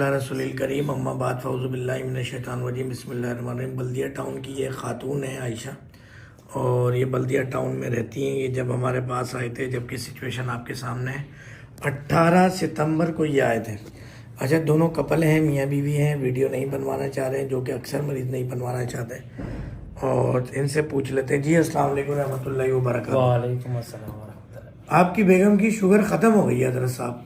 रसूल करीम अम्मा बाद फ़ौज़ुबिल्लाहिमिनश्शैतानिर्रजीम बिस्मिल्लाहिर्रहमानिर्रहीम। बल्दिया टाउन की ये ख़ातून है आयशा, और ये बल्दिया टाउन में रहती हैं। ये जब हमारे पास आए थे, जबकि सिचुएशन आपके सामने है, 18 सितंबर को ये आए थे। अच्छा, दोनों कपल हैं, मियाँ बीवी हैं, वीडियो नहीं बनवाना चाह रहे हैं, जो कि अक्सर मरीज़ नहीं बनवाना चाहते। और इनसे पूछ लेते हैं। जी अस्सलाम वालेकुम रहमतुल्लाहि व बरकातहू। वालेकुम अस्सलाम वरहमतुल्लाह। आपकी बेगम की शुगर ख़त्म हो गई है हज़रत साहब।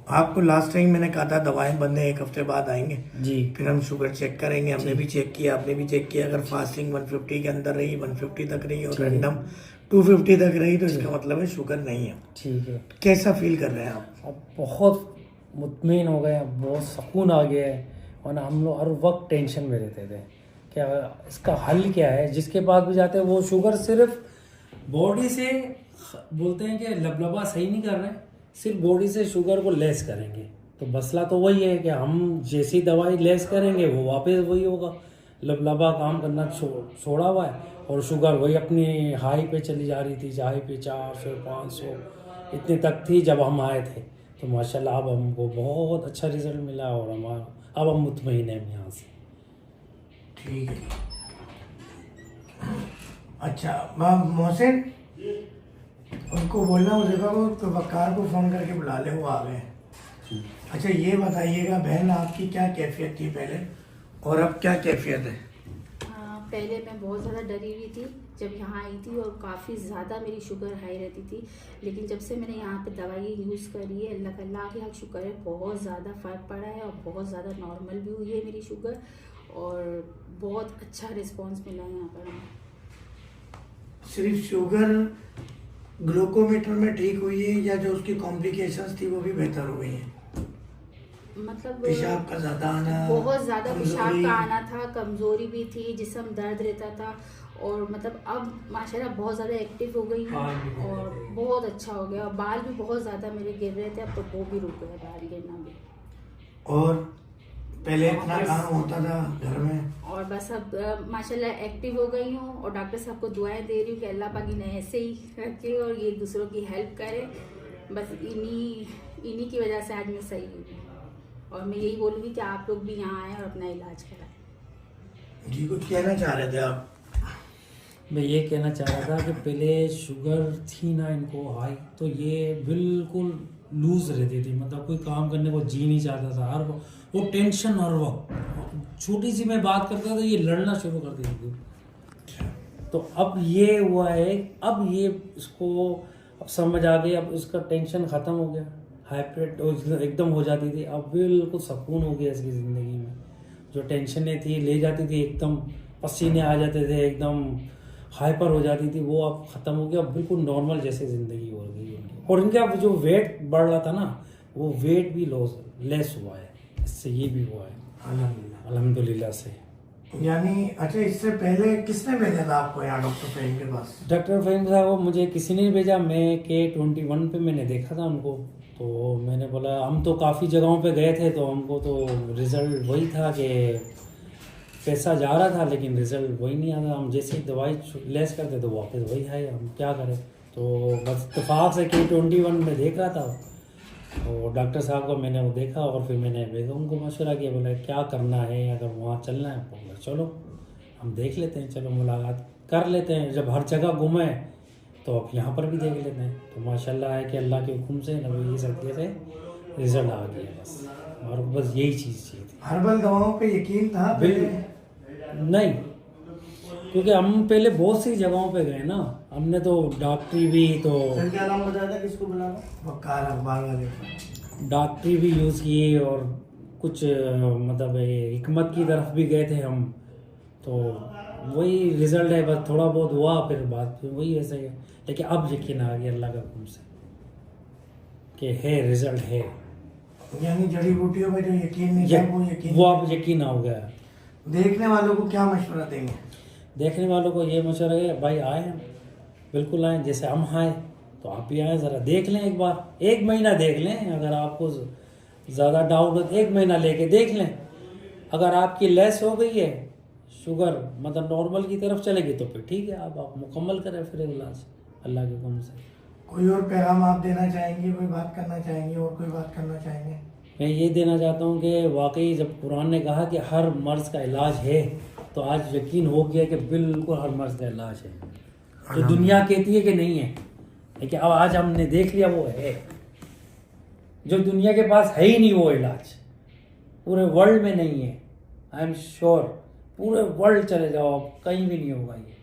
आपको लास्ट टाइम मैंने कहा था दवाएं बंद है, 1 हफ्ते बाद आएंगे जी, फिर हम शुगर चेक करेंगे। हमने भी चेक किया, आपने भी चेक किया। अगर फास्टिंग 150 के अंदर रही, 150 तक रही, और रैंडम 250 तक रही, तो इसका मतलब है शुगर नहीं है। ठीक है। कैसा फील कर रहे हैं आप? अब बहुत मुतमईन हो गए हैं, बहुत सुकून आ गया है। और हम लोग हर वक्त टेंशन में रहते थे क्या इसका हल क्या है। जिसके पास भी जाते हैं वो शुगर सिर्फ बॉडी से बोलते हैं कि लबलबा सही नहीं कर रहे हैं, सिर्फ बॉडी से शुगर को लेस करेंगे। तो मसला तो वही है कि हम जैसी दवाई लेस करेंगे वो वापस वही होगा। लबलबा काम करना छोड़ा हुआ है, और शुगर वही अपनी हाई पे चली जा रही थी। हाई पे 400 500 इतने तक थी जब हम आए थे। तो माशाल्लाह अब हमको बहुत अच्छा रिजल्ट मिला, और हमारा अब हम मुतमईन हैं यहाँ से। ठीक है। अच्छा मोहसिन, उनको बोलना उस जगह को तो वकार को फ़ोन करके बुला ले, वो आ गए। अच्छा ये बताइएगा बहन, आपकी क्या कैफियत थी पहले और अब क्या कैफियत है? पहले मैं बहुत ज़्यादा डरी हुई थी जब यहाँ आई थी, और काफ़ी ज़्यादा मेरी शुगर हाई रहती थी। लेकिन जब से मैंने यहाँ पे दवाई यूज़ करी है, अल्लाह के शुक्र है, बहुत ज़्यादा फ़र्क पड़ा है, और बहुत ज़्यादा नॉर्मल भी हुई है मेरी शुगर, और बहुत अच्छा रिस्पॉन्स मिला है यहाँ पर। सिर्फ शुगर ग्लूकोमीटर में ठीक हुई है, या जो उसकी कॉम्प्लिकेशंस थी वो भी बेहतर हो गई हैं? मतलब पेशाब का ज़्यादा आना, बहुत ज़्यादा पेशाब का आना था, कमज़ोरी भी थी, जिस्म दर्द रहता था, और मतलब अब माशाल्लाह बहुत ज़्यादा एक्टिव हो गई हूँ, और बहुत अच्छा हो गया। और बाल भी बहुत ज़्यादा मेरे गिर रहे थे, अब तो वो भी रुक गए बाल गिरना भी। और पहले इतना काम होता था घर में, और बस अब माशाल्लाह एक्टिव हो गई हूँ, और डॉक्टर साहब को दुआएं दे रही हूँ कि अल्लाह पाक इन्हें ऐसे ही रखे और ये दूसरों की हेल्प करे। बस इन्हीं की वजह से आज मैं सही हूँ, और मैं यही बोलूँगी कि आप लोग भी यहाँ आएँ और अपना इलाज कराएं। जी कुछ कहना चाह रहे थे आप? मैं ये कहना चाह रहा था कि पहले शुगर थी ना इनको हाई, तो ये बिल्कुल लूज रहती थी, मतलब कोई काम करने को जी नहीं चाहता था। हर वो टेंशन, हर वक्त छोटी सी मैं बात करता था ये लड़ना शुरू कर देती थी। तो अब ये हुआ है, अब ये इसको अब समझ आ गई, अब उसका टेंशन ख़त्म हो गया। हाइपर एकदम हो जाती थी, अब बिल्कुल सुकून हो गया इसकी ज़िंदगी में। जो टेंशनें थी ले जाती थी, एकदम पसीने आ जाते थे, एकदम हाइपर हो जाती थी, वो अब ख़त्म हो गया। अब बिल्कुल नॉर्मल जैसे ज़िंदगी हो गई उनकी। और इनका जो वेट बढ़ रहा था ना, वो वेट भी लेस हुआ है, इससे ये भी हुआ है अल्हम्दुलिल्लाह से। यानी अच्छा, इससे पहले किसने भेजा था आपको यहाँ डॉक्टर फ़हीम के पास? डॉक्टर फ़हीम साहब मुझे किसी ने भेजा, मैं K21 पे मैंने देखा था उनको। तो मैंने बोला, हम तो काफ़ी जगहों पे गए थे, तो हमको तो रिज़ल्ट वही था कि पैसा जा रहा था, लेकिन रिज़ल्ट वही नहीं आता। हम जैसे ही दवाई लेस करते तो वापस वही है, हम क्या करें। तो बस इत्तेफाक से K21 में देख रहा था, तो डॉक्टर साहब को मैंने वो देखा, और फिर मैंने बेगम को मशवरा किया, बोला क्या करना है, अगर वहाँ चलना है तो चलो हम देख लेते हैं, चलो मुलाकात कर लेते हैं। जब हर जगह घूमे तो अब यहाँ पर भी देख लेते हैं। तो माशाल्लाह है कि अल्लाह के हुक्म से, नबी की सदक़े से रिज़ल्ट आ गया बस, और बस यही चीज़ चाहिए थी। हर्बल दवाओं पे यकीन था? नहीं, क्योंकि हम पहले बहुत सी जगहों पे गए ना, हमने तो डॉक्टरी भी, तो क्या नाम बताया था, किसको बुलाना? वकार अखबार वाले। डॉक्टरी भी यूज़ किए, और कुछ मतलब हिकमत की तरफ भी गए थे हम। तो वही रिज़ल्ट है, बस थोड़ा बहुत हुआ, फिर बात फिर वही ऐसे है। लेकिन अब यकीन आ गया अल्लाह के हुक्म से कि है, रिज़ल्ट है। यानी जड़ी बूटियों में जो यकीन नहीं था, वो अब यकीन हो गया। देखने वालों को क्या मशवरा देंगे? देखने वालों को ये मशवरा है भाई आए हम, बिल्कुल आए, जैसे हम आए तो आप भी आए, ज़रा देख लें एक बार, 1 महीना देख लें। अगर आपको ज़्यादा डाउट हो तो 1 महीना लेके देख लें। अगर आपकी लेस हो गई है शुगर, मतलब नॉर्मल की तरफ चलेगी, तो फिर ठीक है, आप मुकम्मल करें फिर इलाज अल्लाह के हुक्म से। कोई और पैगाम आप देना चाहेंगे, कोई बात करना चाहेंगे, और कोई बात करना चाहेंगे? मैं ये देना चाहता हूँ कि वाकई जब कुरान ने कहा कि हर मर्ज़ का इलाज है, तो आज यकीन हो गया कि बिल्कुल हर मर्ज़ का इलाज है। तो दुनिया कहती है कि नहीं है, लेकिन अब आज हमने देख लिया वो है। जो दुनिया के पास है ही नहीं वो इलाज, पूरे वर्ल्ड में नहीं है। आई एम श्योर, पूरे वर्ल्ड चले जाओ, कहीं भी नहीं होगा ये।